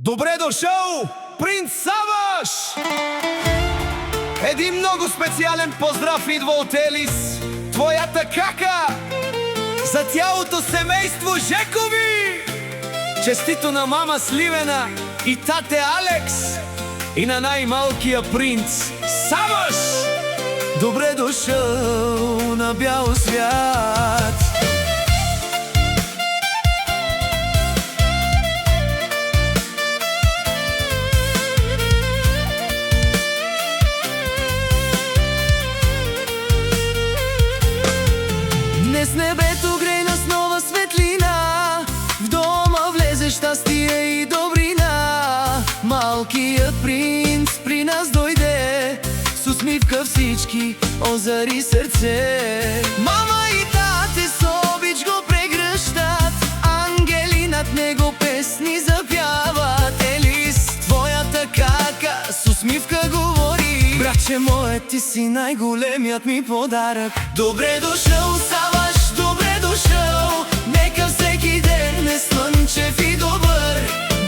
Добре дошъл, принц Саваш! Един много специален поздрав идва от Елис, твоята кака, за цялото семейство Жекови! Честито на мама Сливена и тате Алекс и на най-малкия принц Саваш! Добре дошъл на бял свят! Днес небето грейна с нова светлина, в дома влезе щастие и добрина. Малкият принц при нас дойде, с усмивка всички озари сърце. Мама и тате с обич го прегръщат, ангели над него песни запяват. Елис, твоята кака с усмивка говори: братче мое, ти си най-големият ми подарък. Добре дошъл, Саваш, добре дошъл. Нека всеки ден е слънчев и добър,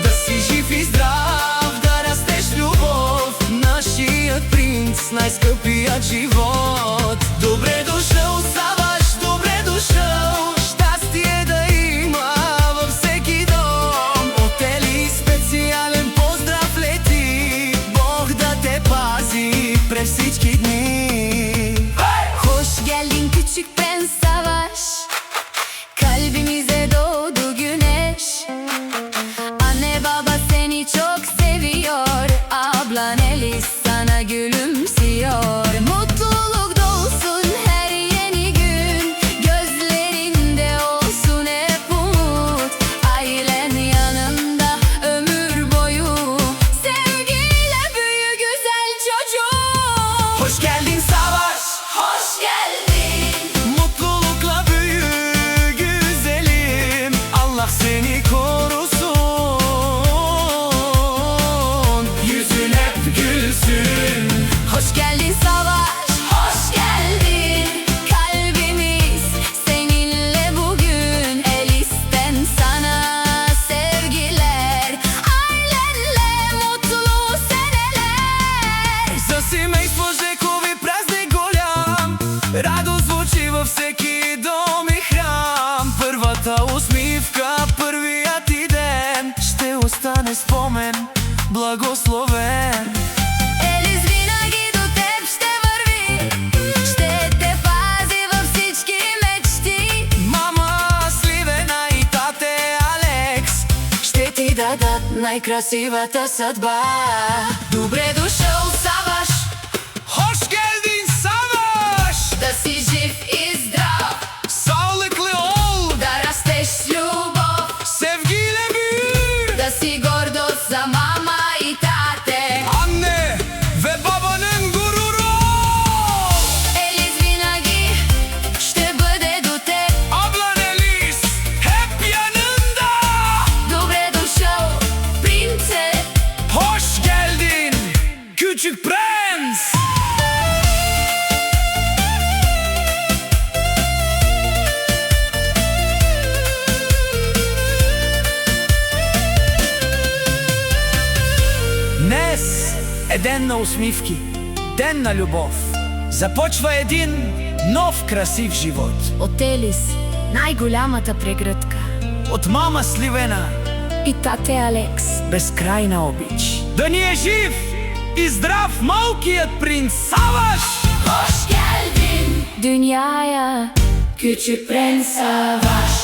да си жив и здрав, да растеш любов. Нашият принц, най-скъпият живот. Добре дошъл, Саваш, добре дошъл. Щастие да има във всеки дом. От Елис специален поздрав лети, Бог да те пази през всички dni. Hoş geldin küçük prens Savaş, kalbimize doğdu güneş. Anne baba seni çok seviyor, ablan Elif sana gülümsüyor. Mutluluk dolsun her yeni gün, gözlerinde olsun hep umut. Ailen yanında ömür boyu, sevgiyle büyü güzel çocuk. Hoş geldin Savaş, Hoş geldin. mutlulukla büyü güzelim. Allah seni korusun, yüzün hep gülsün. Hoş geldin Savaş, hoş geldin. Kalbimiz seninle bugün. Elis'ten sana sevgiler, ailenle mutlu seneler. За семейство Жекови празник голям, радост звучи във всеки дом и храм. Първата усмивка, първият ти ден ще остане спомен благословен. Елис винаги до теб ще върви, ще те пази във всички мечти. Мама Сливена и тате Алекс Ще ти дадат най-красивата съдба. Добре дошъл, Саваш, Hoş geldin Savaş, да си жив и здрав, sağlıklı ol, да растеш с любов, sevgiyle büyü. да си гордост за мама и тате. Anne ve babanın gururu, Елис винаги ще бъде до теб. ablan Elis hep yanında. Добре дошъл, принце. Hoş geldin küçük prens. Днес е ден на усмивки, ден на любов. Започва един нов красив живот. От Елис най-голямата прегръдка От мама Сливена и тате Алекс безкрайна обич. Да ни е жив и здрав малкият принц Саваш! Hoş geldin dünyaya, küçük prens Savaş.